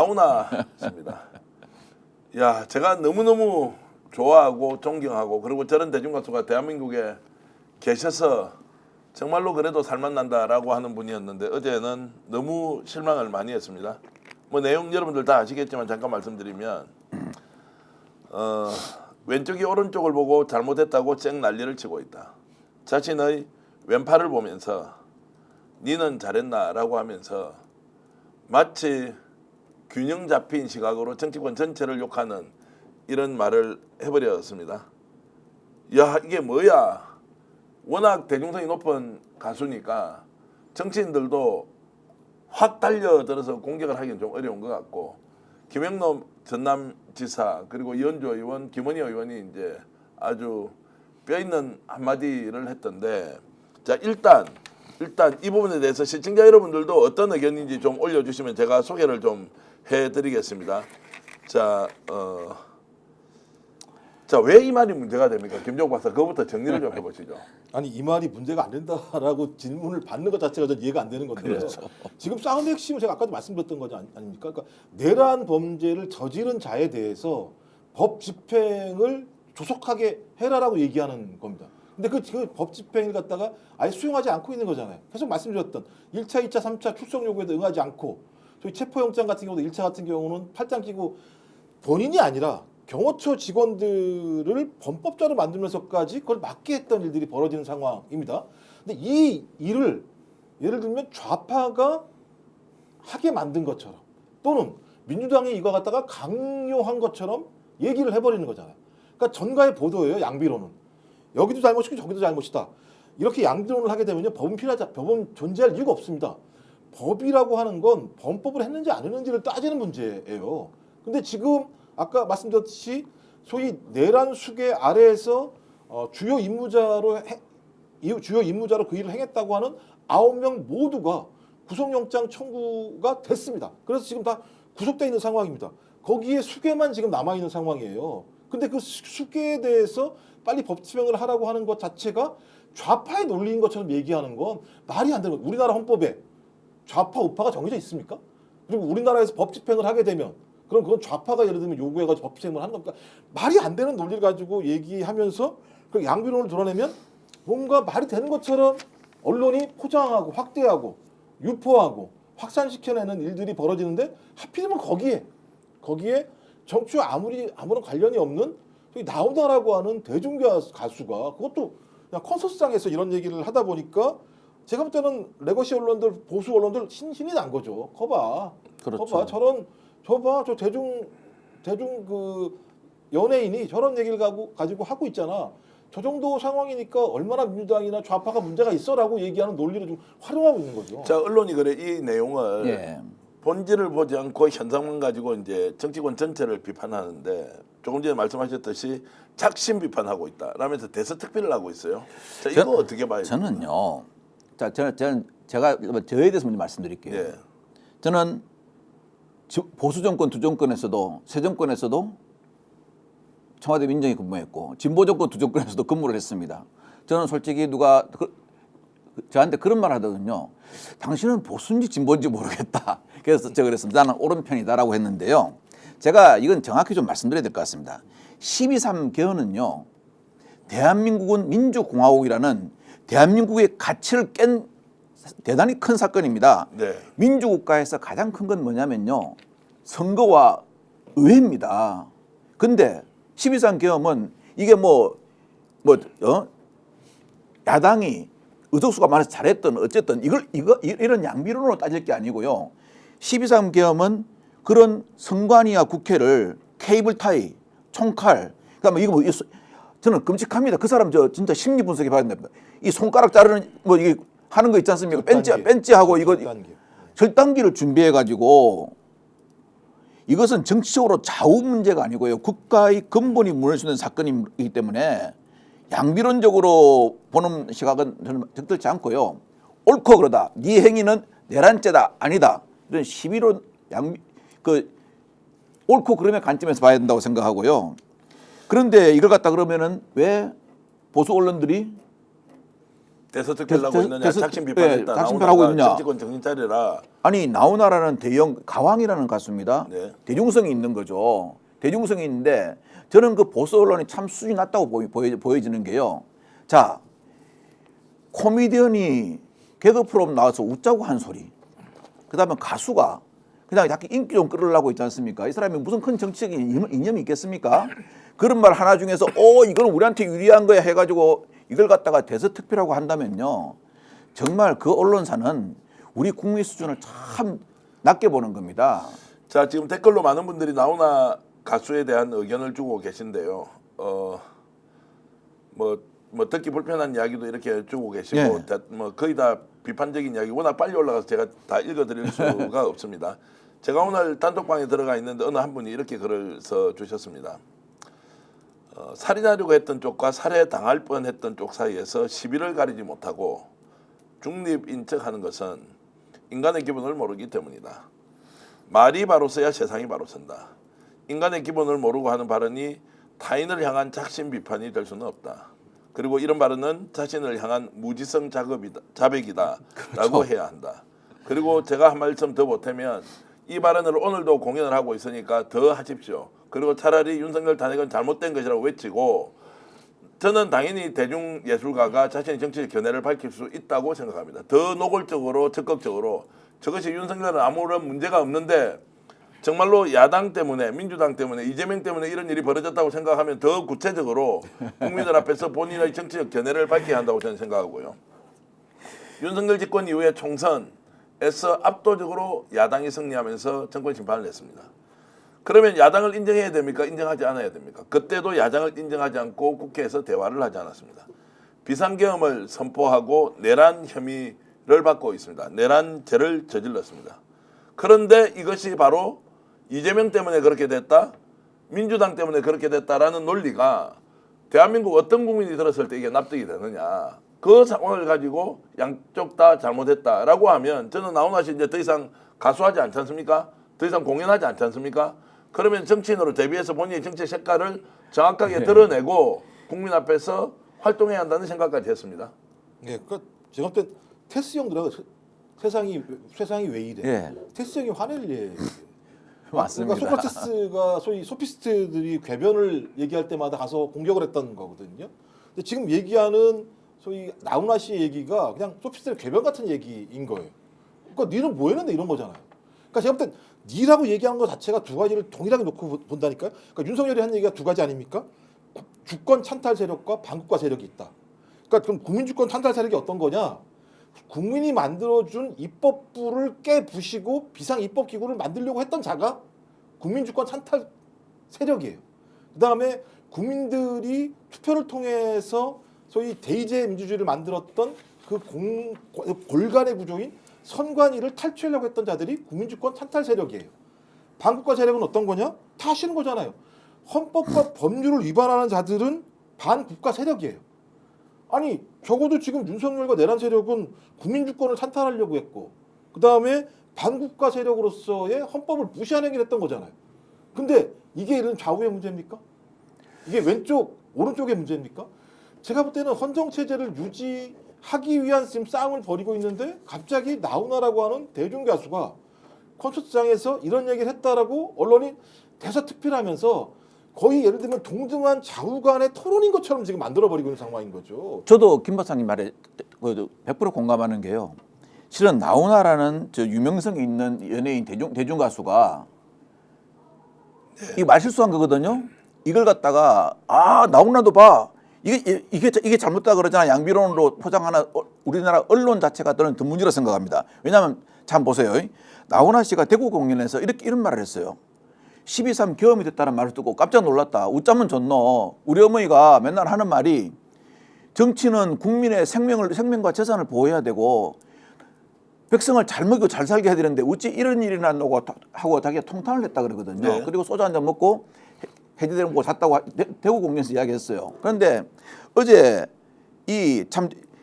나오나 싶습니다. 야, 제가 너무너무 좋아하고 존경하고 그리고 저런 대중가수가 대한민국에 계셔서 정말로 그래도 살맛난다라고 하는 분이었는데 어제는 너무 실망을 많이 했습니다. 뭐 내용 여러분들 다 아시겠지만 잠깐 말씀드리면 왼쪽이 오른쪽을 보고 잘못했다고 쨍 난리를 치고 있다. 자신의 왼팔을 보면서 니는 잘했나라고 하면서 마치 균형 잡힌 시각으로 정치권 전체를 욕하는 이런 말을 해버렸습니다. 야, 이게 뭐야? 워낙 대중성이 높은 가수니까 정치인들도 확 달려들어서 공격을 하기는 좀 어려운 것 같고 김영남 전남지사 그리고 이현주 의원, 김원희 의원이 이제 아주 뼈있는 한마디를 했던데 자 일단 이 부분에 대해서 시청자 여러분들도 어떤 의견인지 좀 올려주시면 제가 소개를 좀 해드리겠습니다. 자, 왜 이 말이 문제가 됩니까? 김종국 박사, 그거부터 정리를 좀 해보시죠. 아니 이 말이 문제가 안 된다라고 질문을 받는 것 자체가 전 이해가 안 되는 건데 그렇죠. 지금 싸움의 핵심은 제가 아까도 말씀드렸던 거지 아닙니까? 그러니까 내란 범죄를 저지른 자에 대해서 법 집행을 조속하게 해라라고 얘기하는 겁니다. 근데 그 법 집행을 갖다가 아예 수용하지 않고 있는 거잖아요. 계속 말씀드렸던 1차, 2차, 3차 출석 요구에도 응하지 않고 저희 체포영장 같은 경우도 1차 같은 경우는 팔짱 끼고 본인이 아니라 경호처 직원들을 범법자로 만들면서까지 그걸 막게 했던 일들이 벌어지는 상황입니다. 근데 이 일을 예를 들면 좌파가 하게 만든 것처럼 또는 민주당이 이거 갖다가 강요한 것처럼 얘기를 해버리는 거잖아요. 그러니까 전가의 보도예요. 양비론은. 여기도 잘못이고 저기도 잘못이다. 이렇게 양비론을 하게 되면요. 법은 존재할 이유가 없습니다. 법이라고 하는 건 범법을 했는지 안 했는지를 따지는 문제예요. 근데 지금 아까 말씀드렸듯이 소위 내란 수계 아래에서 주요 임무자로 그 일을 행했다고 하는 9명 모두가 구속영장 청구가 됐습니다. 그래서 지금 다 구속돼 있는 상황입니다. 거기에 수계만 지금 남아 있는 상황이에요. 근데 그 수계에 대해서 빨리 법 집행을 하라고 하는 것 자체가 좌파의 논리인 것처럼 얘기하는 건 말이 안 되는 거예요. 우리나라 헌법에 좌파 우파가 정해져 있습니까? 그리고 우리나라에서 법 집행을 하게 되면 그럼 그건 좌파가 예를 들면 요구해가지고 법 집행을 하는 겁니까? 말이 안 되는 논리를 가지고 얘기하면서 그 양비론을 드러내면 뭔가 말이 되는 것처럼 언론이 포장하고 확대하고 유포하고 확산시켜내는 일들이 벌어지는데 하필이면 거기에 정치와 아무런 관련이 없는 나오다라고 하는 대중가수가 그것도 그냥 콘서트장에서 이런 얘기를 하다 보니까 제가 볼 때는 레거시 언론들 보수 언론들 신이 난 거죠. 거봐, 그렇죠. 거봐 저 대중 그 연예인이 저런 얘기를 가지고 하고 있잖아. 저 정도 상황이니까 얼마나 민주당이나 좌파가 문제가 있어라고 얘기하는 논리를 좀 활용하고 있는 거죠. 자, 언론이 그래 이 내용을 예. 본질을 보지 않고 현상만 가지고 이제 정치권 전체를 비판하는데 조금 전에 말씀하셨듯이 작심 비판하고 있다. 라면서 대서특필을 하고 있어요. 자, 이거 어떻게 봐요? 저는요. 자, 저는 제가 저에 대해서 먼저 말씀드릴게요. 예. 저는 보수 정권 두 정권에서도 새 정권에서도 청와대 민정에 근무했고 진보 정권 두 정권에서도 근무를 했습니다. 저는 솔직히 누가 저한테 그런 말 하더군요. 당신은 보수인지 진보인지 모르겠다. 그래서 제가 그랬습니다. 나는 오른편이다라고 했는데요. 제가 이건 정확히 좀 말씀드려야 될 것 같습니다. 12.3 개헌은요. 대한민국은 민주공화국이라는 대한민국의 가치를 깬 대단히 큰 사건입니다. 네. 민주국가에서 가장 큰 건 뭐냐면요. 선거와 의회입니다. 근데 12.3 개헌은 이게 야당이 의석수가 많아서 잘했던 어쨌든 이런 양비론으로 따질 게 아니고요. 12.3 계엄은 그런 선관위와 국회를 케이블 타이, 총칼, 그다음에 이거 저는 끔찍합니다. 그 사람 진짜 심리 분석해 봐야 됩니다. 이 손가락 자르는 이게 하는 거 있지 않습니까? 벤치하고 이거 절단기를 준비해 가지고 이것은 정치적으로 좌우 문제가 아니고요. 국가의 근본이 무너지는 사건이기 때문에 양비론적으로 보는 시각은 저는 적절치 않고요. 옳고 그러다. 네 행위는 내란죄다. 아니다. 이런 시비론 옳고 그름의 관점에서 봐야 된다고 생각하고요. 그런데 이걸 갖다 그러면은 왜 보수 언론들이 대서특필하고 있느냐, 대서- 작심 비판했다. 작심비판하고 있느냐. 정치권 정신 차려라. 아니 나오나라는 대형 가왕이라는 가수입니다. 네. 대중성이 있는 거죠. 대중성이 있는데 저는 그 보수 언론이 참 수준이 낮다고 보여지는 게요. 자, 코미디언이 개그 프로그램 나와서 웃자고 한 소리. 그다음에 가수가 그냥 자꾸 인기 좀 끌으려고 있지 않습니까? 이 사람이 무슨 큰 정치적인 이념이 있겠습니까? 그런 말 하나 중에서 이건 우리한테 유리한 거야 해가지고 이걸 갖다가 대서특필하고 한다면요. 정말 그 언론사는 우리 국민 수준을 참 낮게 보는 겁니다. 자, 지금 댓글로 많은 분들이 나오나 가수에 대한 의견을 주고 계신데요. 뭐 듣기 불편한 이야기도 이렇게 주고 계시고 예. 뭐 거의 다 비판적인 이야기 워낙 빨리 올라가서 제가 다 읽어드릴 수가 없습니다. 제가 오늘 단톡방에 들어가 있는데 어느 한 분이 이렇게 글을 써주셨습니다. 살인하려고 했던 쪽과 살해당할 뻔했던 쪽 사이에서 시비를 가리지 못하고 중립인 척하는 것은 인간의 기본을 모르기 때문이다. 말이 바로 서야 세상이 바로 선다. 인간의 기본을 모르고 하는 발언이 타인을 향한 작심 비판이 될 수는 없다. 그리고 이런 발언은 자신을 향한 무지성 자백이다 라고 해야 한다. 그리고 제가 한 말씀 더 보태면 이 발언을 오늘도 공연을 하고 있으니까 더 하십시오. 그리고 차라리 윤석열 탄핵은 잘못된 것이라고 외치고 저는 당연히 대중예술가가 자신의 정치적 견해를 밝힐 수 있다고 생각합니다. 더 노골적으로 적극적으로 저것이 윤석열은 아무런 문제가 없는데 정말로 야당 때문에 민주당 때문에 이재명 때문에 이런 일이 벌어졌다고 생각하면 더 구체적으로 국민들 앞에서 본인의 정치적 견해를 밝혀야 한다고 저는 생각하고요. 윤석열 집권 이후에 총선에서 압도적으로 야당이 승리하면서 정권 심판을 했습니다. 그러면 야당을 인정해야 됩니까? 인정하지 않아야 됩니까? 그때도 야당을 인정하지 않고 국회에서 대화를 하지 않았습니다. 비상계엄을 선포하고 내란 혐의를 받고 있습니다. 내란죄를 저질렀습니다. 그런데 이것이 바로 이재명 때문에 그렇게 됐다, 민주당 때문에 그렇게 됐다라는 논리가 대한민국 어떤 국민이 들었을 때 이게 납득이 되느냐. 그 상황을 가지고 양쪽 다 잘못했다라고 하면 저는 나훈아 씨 이제 더 이상 가수하지 않지 않습니까? 더 이상 공연하지 않지 않습니까? 그러면 정치인으로 데뷔해서 본인의 정치 색깔을 정확하게 드러내고 국민 앞에서 활동해야 한다는 생각까지 했습니다. 네, 그 제가 볼 때 테스 형들하고 세상이 왜 이래? 예. 테스 형이 화낼 예. 맞습니다. 그러니까 소크라테스가 소위 소피스트들이 궤변을 얘기할 때마다 가서 공격을 했던 거거든요. 근데 지금 얘기하는 소위 나훈아 씨의 얘기가 그냥 소피스트의 궤변 같은 얘기인 거예요. 그러니까 니는 뭐 했는데 이런 거잖아요. 그러니까 제가 볼 땐 니라고 얘기한 것 자체가 두 가지를 동일하게 놓고 본다니까요. 그러니까 윤석열이 한 얘기가 두 가지 아닙니까? 주권 찬탈 세력과 반국가 세력이 있다. 그러니까 그럼 국민주권 찬탈 세력이 어떤 거냐? 국민이 만들어준 입법부를 깨부시고 비상 입법기구를 만들려고 했던 자가 국민주권 찬탈 세력이에요. 그다음에 국민들이 투표를 통해서 소위 대의제 민주주의를 만들었던 그 골간의 구조인 선관위를 탈취하려고 했던 자들이 국민주권 찬탈 세력이에요. 반국가 세력은 어떤 거냐? 다 아시는 거잖아요. 헌법과 법률을 위반하는 자들은 반국가 세력이에요. 아니 적어도 지금 윤석열과 내란 세력은 국민주권을 찬탈하려고 했고 그 다음에 반국가 세력으로서의 헌법을 무시하는 행위를 했던 거잖아요. 근데 이게 이런 좌우의 문제입니까? 이게 왼쪽 오른쪽의 문제입니까? 제가 볼 때는 헌정체제를 유지하기 위한 지금 싸움을 벌이고 있는데 갑자기 나훈아라고 하는 대중가수가 콘서트장에서 이런 얘기를 했다라고 언론이 대서특필하면서 거의 예를 들면 동등한 좌우 간의 토론인 것처럼 지금 만들어버리고 있는 상황인 거죠. 저도 김 박사님 말에 100% 공감하는 게요. 실은 나훈아라는 저 유명성이 있는 연예인 대중 가수가 이 말실수한 거거든요. 이걸 갖다가 나훈아도 봐. 이게 잘못다 그러잖아. 양비론으로 포장하는 우리나라 언론 자체가 저는 더 문제라 생각합니다. 왜냐하면 참 보세요. 나훈아 씨가 대구 공연에서 이런 말을 했어요. 12.3 계엄이 됐다는 말을 듣고 깜짝 놀랐다. 웃자면 좋노. 우리 어머니가 맨날 하는 말이 정치는 국민의 생명과 재산을 보호해야 되고 백성을 잘 먹이고 잘 살게 해야 되는데 어찌 이런 일이 났노고 하고 자기가 통탄을 했다 그러거든요. 네. 그리고 소주 한 잔 먹고 해지되는 거 샀다고 대구 공연에서 이야기했어요. 그런데 어제 이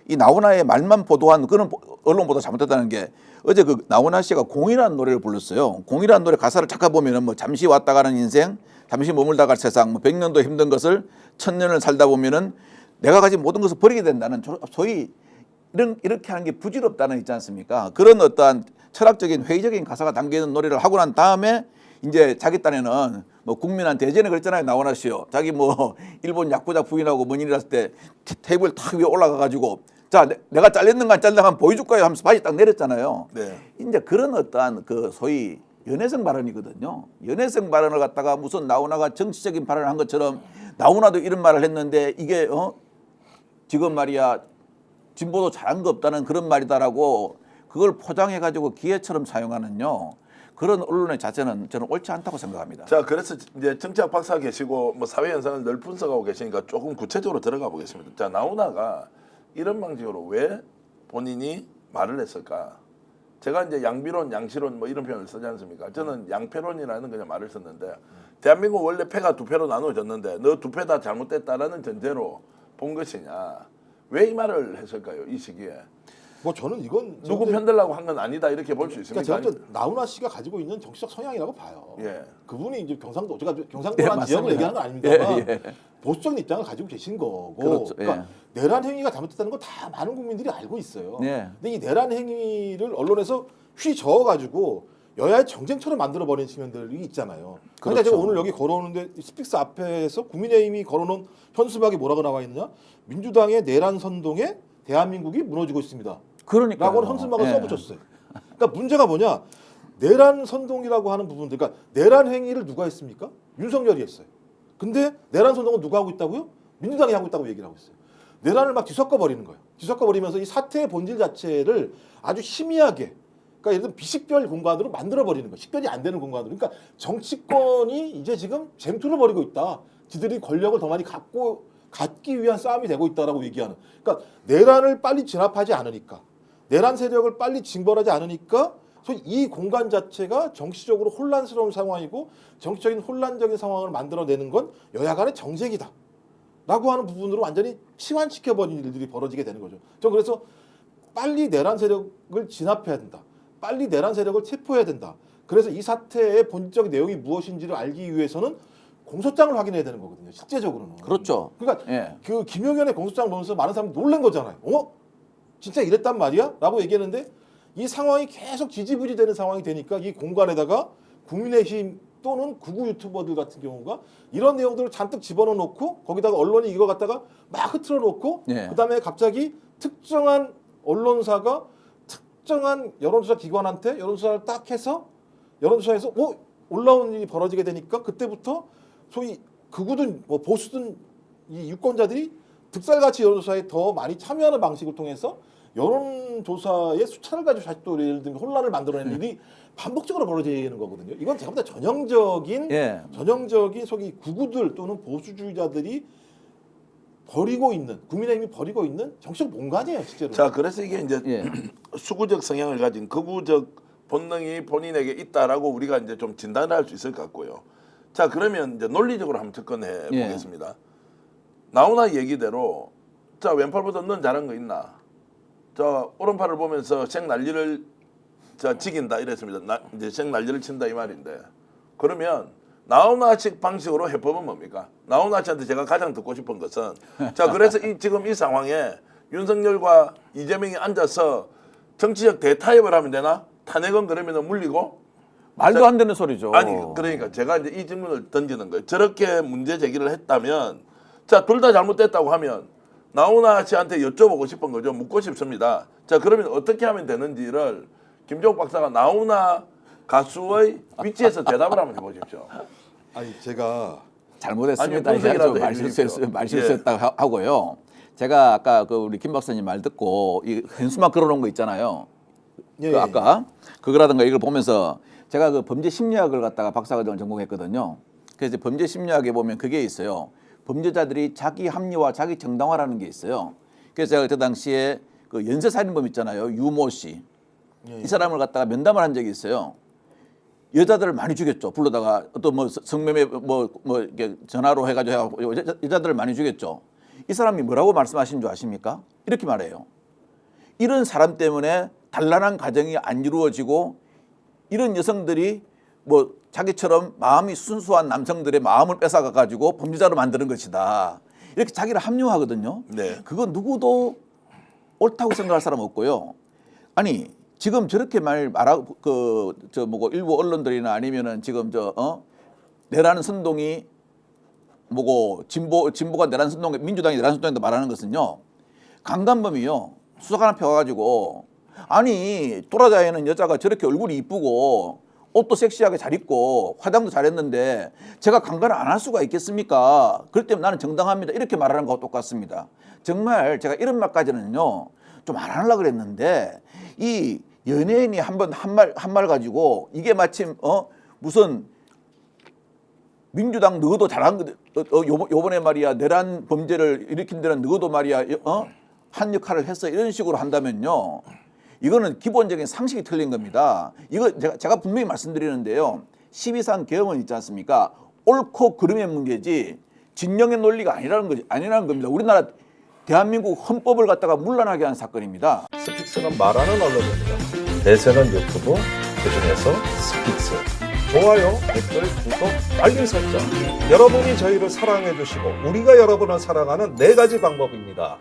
나훈아의 말만 보도한 그런 언론 보도 잘못했다는 게 어제 그 나훈아 씨가 공이라는 노래를 불렀어요. 공이라는 노래 가사를 잠깐 보면은 뭐 잠시 왔다 가는 인생, 잠시 머물다 갈 세상, 뭐 100년도 힘든 것을 1000년을 살다 보면은 내가 가진 모든 것을 버리게 된다는 소위 이렇게 하는 게 부질없다는 있지 않습니까? 그런 어떠한 철학적인 회의적인 가사가 담겨 있는 노래를 하고 난 다음에 이제 자기 딴에는 뭐 국민한테 예전에 그랬잖아요. 나오나 씨요. 자기 뭐 일본 야쿠자 부인하고 뭔 일이 났을 때 테이블 탁 위에 올라가 가지고 자 내가 잘렸는가 안 잘렸는가 한번 보여줄까요 하면서 바지 딱 내렸잖아요. 네. 이제 그런 어떠한 그 소위 연애성 발언이거든요. 연애성 발언을 갖다가 무슨 나훈아가 정치적인 발언을 한 것처럼 나훈아도 이런 말을 했는데 이게 지금 말이야 진보도 잘한 거 없다는 그런 말이다라고 그걸 포장해 가지고 기회처럼 사용하는요. 그런 언론의 자세는 저는 옳지 않다고 생각합니다. 자, 그래서 이제 정치학 박사 계시고 뭐 사회 현상을 늘 분석하고 계시니까 조금 구체적으로 들어가 보겠습니다. 자, 나훈아가 이런 방식으로 왜 본인이 말을 했을까? 제가 이제 양비론, 양시론 뭐 이런 표현을 쓰지 않습니까? 저는 양패론이라는 그냥 말을 썼는데 대한민국 원래 패가 두 패로 나누어졌는데 너 두 패 다 잘못됐다라는 전제로 본 것이냐? 왜 이 말을 했을까요? 이 시기에 뭐 저는 이건 누구 편들라고 한 건 아니다 이렇게 볼 수 있습니까? 그러니까 제가 또 나훈아 씨가 가지고 있는 정치적 성향이라고 봐요. 예. 그분이 이제 경상도 제가 경상도라는 예, 지역을 맞습니다. 얘기하는 건 아닙니다만 예. 보수적인 입장을 가지고 계신 거고, 그렇죠. 예. 그러니까 내란 행위가 잘못됐다는 건 다 많은 국민들이 알고 있어요. 예. 근데 이 내란 행위를 언론에서 휘저어 가지고 여야의 정쟁처럼 만들어 버리는 측면들이 있잖아요. 그러니까 그렇죠. 제가 오늘 여기 걸어오는데 스픽스 앞에서 국민의힘이 걸어놓은 현수막에 뭐라고 나와 있느냐? 민주당의 내란 선동에 대한민국이 무너지고 있습니다. 그러니까 라고 현수막을 써붙였어요. 그러니까 문제가 뭐냐? 내란 선동이라고 하는 부분들, 그러니까 내란 행위를 누가 했습니까? 윤석열이 했어요. 근데 내란 선동은 누가 하고 있다고요? 민주당이 하고 있다고 얘기를 하고 있어요. 내란을 막 뒤섞어 버리는 거예요. 뒤섞어 버리면서 이 사태의 본질 자체를 아주 희미하게, 그러니까 예를 들면 비식별 공간으로 만들어 버리는 거예요. 식별이 안 되는 공간으로. 그러니까 정치권이 이제 지금 쟁투를 벌이고 있다. 지들이 권력을 더 많이 갖기 위한 싸움이 되고 있다라고 얘기하는. 그러니까 내란을 빨리 진압하지 않으니까, 내란 세력을 빨리 징벌하지 않으니까 소위 이 공간 자체가 정치적으로 혼란스러운 상황이고 정치적인 혼란적인 상황을 만들어내는 건 여야 간의 정쟁이다 라고 하는 부분으로 완전히 치환시켜버린 일들이 벌어지게 되는 거죠. 저 그래서 빨리 내란 세력을 진압해야 된다. 빨리 내란 세력을 체포해야 된다. 그래서 이 사태의 본질적 내용이 무엇인지를 알기 위해서는 공소장을 확인해야 되는 거거든요. 실제적으로는. 그렇죠. 그러니까 예. 그 김용현의 공소장 보면서 많은 사람이 놀란 거잖아요. 진짜 이랬단 말이야? 라고 얘기했는데 이 상황이 계속 지지부지되는 상황이 되니까 이 공간에다가 국민의힘 또는 극우 유튜버들 같은 경우가 이런 내용들을 잔뜩 집어넣어 놓고 거기다가 언론이 이거 갖다가 막 흐트러 놓고 예. 그다음에 갑자기 특정한 언론사가 특정한 여론조사 기관한테 여론조사를 딱 해서 여론조사에서 올라온 일이 벌어지게 되니까 그때부터 소위 극우든 뭐 보수든 이 유권자들이 득살같이 여론조사에 더 많이 참여하는 방식을 통해서 여론조사의 수차를 가지고 다시 또 예를 들면 혼란을 만들어내는 일이 반복적으로 벌어지는 거거든요. 이건 제가 볼 때 전형적인 소위 극우들 또는 보수주의자들이 버리고 있는, 국민의힘이 버리고 있는 정치적 공간이에요, 실제로. 자, 그래서 이게 이제 수구적 성향을 가진 극우적 본능이 본인에게 있다라고 우리가 이제 좀 진단을 할 수 있을 것 같고요. 자, 그러면 이제 논리적으로 한번 접근해 보겠습니다. 나훈아 얘기대로 자, 왼팔보다 넌 잘한 거 있나? 자, 오른팔을 보면서 생 난리를 지긴다 이랬습니다. 이제 생 난리를 친다 이 말인데 그러면 나훈아식 방식으로 해법은 뭡니까? 나훈아 씨한테 제가 가장 듣고 싶은 것은 자, 그래서 지금 이 상황에 윤석열과 이재명이 앉아서 정치적 대타협을 하면 되나? 탄핵은 그러면 물리고 말도 안 되는 소리죠. 아니 그러니까 제가 이제 이 질문을 던지는 거예요. 저렇게 문제 제기를 했다면 자, 둘 다 잘못됐다고 하면 나훈아 씨한테 여쭤보고 싶은 거죠. 묻고 싶습니다. 자, 그러면 어떻게 하면 되는지를 김종욱 박사가 나훈아 가수의 위치에서 대답을 한번 해보십시오. 아니 제가 잘못했습니다. 아니, 분석이라도 말실수했다고 하고요. 제가 아까 그 우리 김 박사님 말 듣고 이 현수막 걸어놓은 거 있잖아요. 그 아까 그거라든가 이걸 보면서 제가 그 범죄 심리학을 갖다가 박사과정을 전공했거든요. 그래서 범죄 심리학에 보면 그게 있어요. 범죄자들이 자기 합리화, 자기 정당화라는 게 있어요. 그래서 제가 그때 당시에 그 연쇄살인범 있잖아요. 유모 씨. 이 사람을 갖다가 면담을 한 적이 있어요. 여자들을 많이 죽였죠. 불러다가 어떤 뭐 성매매 뭐 이렇게 전화로 해가지고 여자들을 많이 죽였죠. 이 사람이 뭐라고 말씀하신 줄 아십니까? 이렇게 말해요. 이런 사람 때문에 단란한 가정이 안 이루어지고 이런 여성들이 뭐 자기처럼 마음이 순수한 남성들의 마음을 뺏어가 가지고 범죄자로 만드는 것이다. 이렇게 자기를 합리화하거든요. 네. 그거 누구도 옳다고 생각할 사람 없고요. 아니 지금 저렇게 말하고 뭐고 일부 언론들이나 아니면은 지금 내란 선동이 뭐고 진보가 내란 선동, 민주당이 내란 선동인데 말하는 것은요. 강간범이요. 수사관 앞에 와가지고 아니 돌아다니는 여자가 저렇게 얼굴이 이쁘고 옷도 섹시하게 잘 입고 화장도 잘했는데 제가 강간을 안 할 수가 있겠습니까? 그렇기 때문에 나는 정당합니다. 이렇게 말하는 거와 똑같습니다. 정말 제가 이런 말까지는요 좀 안 하려고 그랬는데 이 연예인이 한 말 가지고 이게 마침 무슨 민주당 너도 잘한 거 요번에 말이야 내란 범죄를 일으킨 데는 너도 말이야 한 역할을 했어 이런 식으로 한다면요 이거는 기본적인 상식이 틀린 겁니다. 이거 제가 분명히 말씀드리는데요 12상 계엄은 있지 않습니까? 옳고 그름의 문제지 진영의 논리가 아니라는 겁니다. 우리나라 대한민국 헌법을 갖다가 문란하게 한 사건입니다. 스픽스는 말하는 언론입니다. 대세는 유튜브, 그중에서 스픽스. 좋아요, 댓글, 구독, 알림 설정. 여러분이 저희를 사랑해 주시고 우리가 여러분을 사랑하는 4가지 방법입니다.